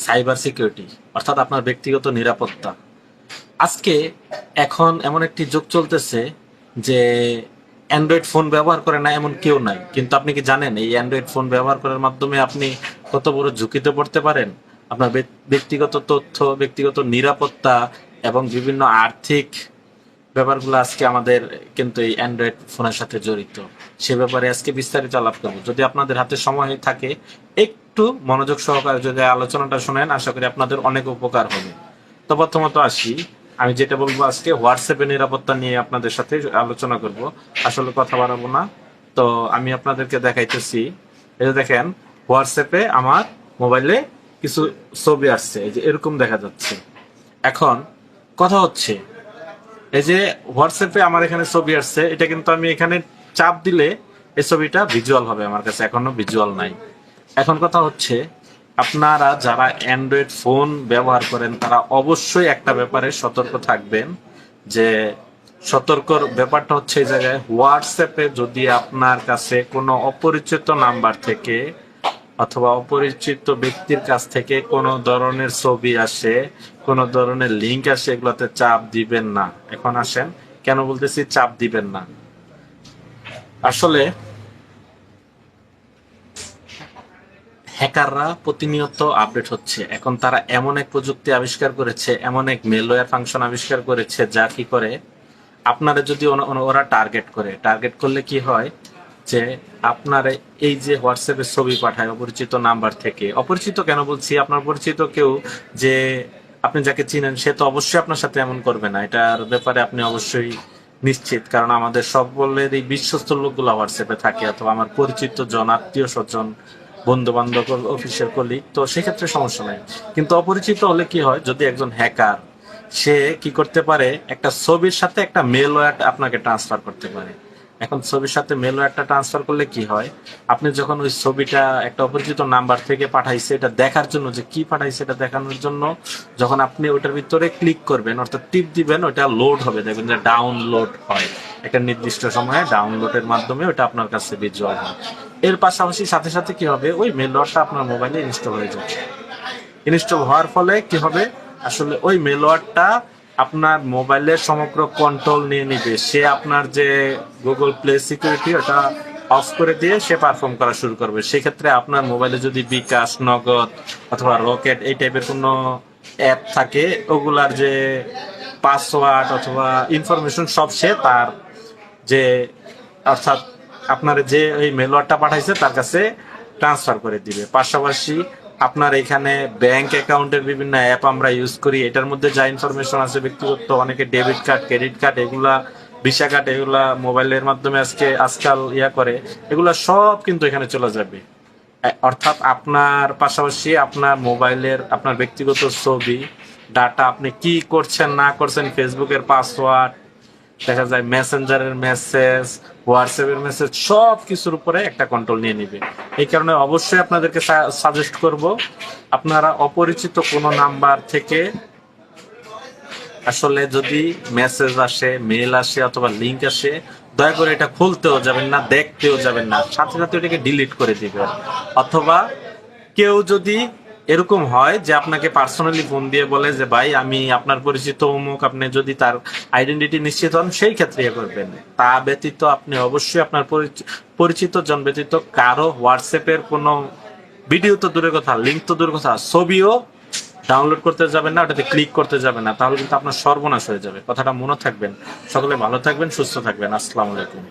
Cyber security, অর্থাৎ আপনার ব্যক্তিগত নিরাপত্তা। আজকে এখন এমন একটি যুগ চলতেছে যে অ্যান্ড্রয়েড ফোন ব্যবহার করে না এমন কেউ নাই, কিন্তু আপনি কি জানেন এই অ্যান্ড্রয়েড ফোন ব্যবহার করার মাধ্যমে আপনি কত বড় ঝুঁকিতে পড়তে পারেন? আপনার ব্যক্তিগত তথ্য, ব্যক্তিগত নিরাপত্তা এবং বিভিন্ন আর্থিক ব্যাপারগুলো আজকে আমাদের কিন্তু এই অ্যান্ড্রয়েড ফোনের সাথে জড়িত। সে ব্যাপারে আজকে বিস্তারিত আলাপ করবো। যদি আপনাদের হাতে সময় থাকে, একটু মনোযোগ সহকারে যদি আলোচনাটা শোনেন, আশা করি আপনাদের অনেক উপকার হবে। তো প্রথমত আসি, আমি যেটা বলবো আজকে হোয়াটসঅ্যাপের নিরাপত্তা নিয়ে আপনাদের সাথে আলোচনা করব। আসলে কথা বাড়াবো না। তো আমি আপনাদেরকে দেখাইতেছি, এই যে দেখেন হোয়াটসঅ্যাপে আমার মোবাইলে কিছু ছবি আসছে, এই যে এরকম দেখা যাচ্ছে। এখন কথা হচ্ছে, এই যে হোয়াটসঅ্যাপে আমার এখানে ছবি আসছে, এটা কিন্তু আমি এখানে চাপ দিলে এই ছবিটা ভিজুয়াল হবে, আমার কাছে এখনো ভিজুয়াল নাই। এখন কথা হচ্ছে, আপনারা যারা অ্যান্ড্রয়েড ফোন ব্যবহার করেন তারা অবশ্যই একটা ব্যাপারে সতর্ক থাকবেন। যে সতর্কর ব্যাপারটা হচ্ছে, এই জায়গায় হোয়াটসঅ্যাপে যদি আপনার কাছে কোনো অপরিচিত নাম্বার থেকে অথবা অপরিচিত ব্যক্তির কাছ থেকে কোনো ধরনের ছবি আসে, কোনো ধরনের লিঙ্ক আসে, এগুলোতে চাপ দিবেন না। এখন আসেন কেন বলতেছি চাপ দিবেন না। আসলে হ্যাকাররা প্রতিনিয়ত আপডেট হচ্ছে। এখন তারা এমন এক প্রযুক্তি আবিষ্কার করেছে, এমন এক মেলওয়্যার ফাংশন আবিষ্কার করেছে, যা কি করে আপনারা যদি ওরা টার্গেট করলে কি হয়, যে আপনার এই যে হোয়াটসঅ্যাপে ছবি পাঠায় অপরিচিত নাম্বার থেকে, অপরিচিত কেন বলছি, আপনার পরিচিত কেউ, যে আপনি যাকে চিনেন সে তো অবশ্যই আপনার সাথে এমন করবে না, এটার ব্যাপারে আপনি অবশ্যই নিশ্চিত। কারণ আমাদের সকলের এই বিশ্বস্ত লোকগুলো হোয়াটসঅ্যাপে থাকে, অথবা আমার পরিচিত জন, আত্মীয় স্বজন, বন্ধু বান্ধব, অফিসের কলিগ, তো সেক্ষেত্রে সমস্যা নাই। কিন্তু অপরিচিত হলে কি হয়, যদি একজন হ্যাকার, সে কি করতে পারে, একটা ছবির সাথে একটা মেলওয়্যার আপনাকে ট্রান্সফার করতে পারে। এখন ছবির সাথে মেলওয়্যারটা ট্রান্সফার করলে কি হয়, আপনি যখন ওই ছবিটা একটা অপরিচিত নাম্বার থেকে পাঠাইছে এটা দেখার জন্য, যে কি পাঠাইছে এটা দেখানোর জন্য, যখন আপনি ওটার ভিতরে ক্লিক করবেন অর্থাৎ টিপ দিবেন, ওটা লোড হবে, দেখবেন যে ডাউনলোড হয় একটা নির্দিষ্ট সময়ে, ডাউনলোডের মাধ্যমে ওটা আপনার কাছে ভিজুয়াল হয়। এর পাশাপাশি সাথে সাথে কি হবে, ওই মেলওয়্যারটা আপনার মোবাইলে ইনস্টল হয়ে যাবে। ইনস্টল হওয়ার ফলে কি হবে, আসলে ওই মেলওয়্যারটা আপনার মোবাইলের সমগ্র কন্ট্রোল নিয়ে নিবে। সে আপনার যে গুগল প্লে সিকিউরিটি, ওটা অফ করে দিয়ে সে পারফর্ম করা শুরু করবে। সেক্ষেত্রে আপনার মোবাইলে যদি বিকাশ, নগদ অথবা রকেট এই টাইপের কোনো অ্যাপ থাকে, ওগুলার যে পাসওয়ার্ড অথবা ইনফরমেশন সব সে তার যে, অর্থাৎ আপনার যে এই মেলওয়ার্ডটা পাঠাইছে তার কাছে ট্রান্সফার করে দিবে। পাশাপাশি আপনার এখানে ব্যাংক অ্যাকাউন্টের বিভিন্ন অ্যাপ আমরা ইউজ করি, এটার মধ্যে যা ইনফরমেশন আছে ব্যক্তিগত, অনেকে ডেবিট কার্ড, ক্রেডিট কার্ড, এগুলা ভিসা কার্ড, এগুলা মোবাইলের মাধ্যমে আজকাল করে, এগুলা সব কিন্তু এখানে চলে যাবে। অর্থাৎ আপনার পাশাপাশি আপনার মোবাইলের আপনার ব্যক্তিগত ছবি, ডাটা, আপনি কি করছেন না করছেন, ফেসবুকের পাসওয়ার্ড, দেখা যায় মেসেঞ্জারের মেসেজ, হোয়াটসঅ্যাপের মেসেজ, সব কিছুর উপরে একটা কন্ট্রোল নিয়ে নিবে। এই কারণে অবশ্যই আপনাদেরকে সাজেস্ট করব, আপনারা অপরিচিত কোনো নাম্বার থেকে আসলে যদি মেসেজ আসে, মেল আসে অথবা লিঙ্ক আসে, দয়া করে এটা খুলতেও যাবেন না, দেখতেও যাবেন না, সাথে সাথে এটাকে ডিলিট করে দিবেন। অথবা কেউ যদি এরকম হয় যে আপনাকে পার্সোনালি ফোন দিয়ে বলে যে ভাই আমি আপনার পরিচিত অমুক, আপনি যদি তার আইডেন্টিটি নিশ্চিত হন, সেই ক্ষেত্রে করবেন। তা ব্যতীত আপনি অবশ্যই আপনার পরিচিত জন ব্যতীত কারো হোয়াটসঅ্যাপের কোনো ভিডিও তো দূরের কথা, লিঙ্ক তো দূরের কথা, ছবিও ডাউনলোড করতে যাবেন না, ওটাতে ক্লিক করতে যাবেন না, তাহলে কিন্তু আপনার সর্বনাশ হয়ে যাবে। কথাটা মনে থাকবেন। সকলে ভালো থাকবেন, সুস্থ থাকবেন। আসসালামু আলাইকুম।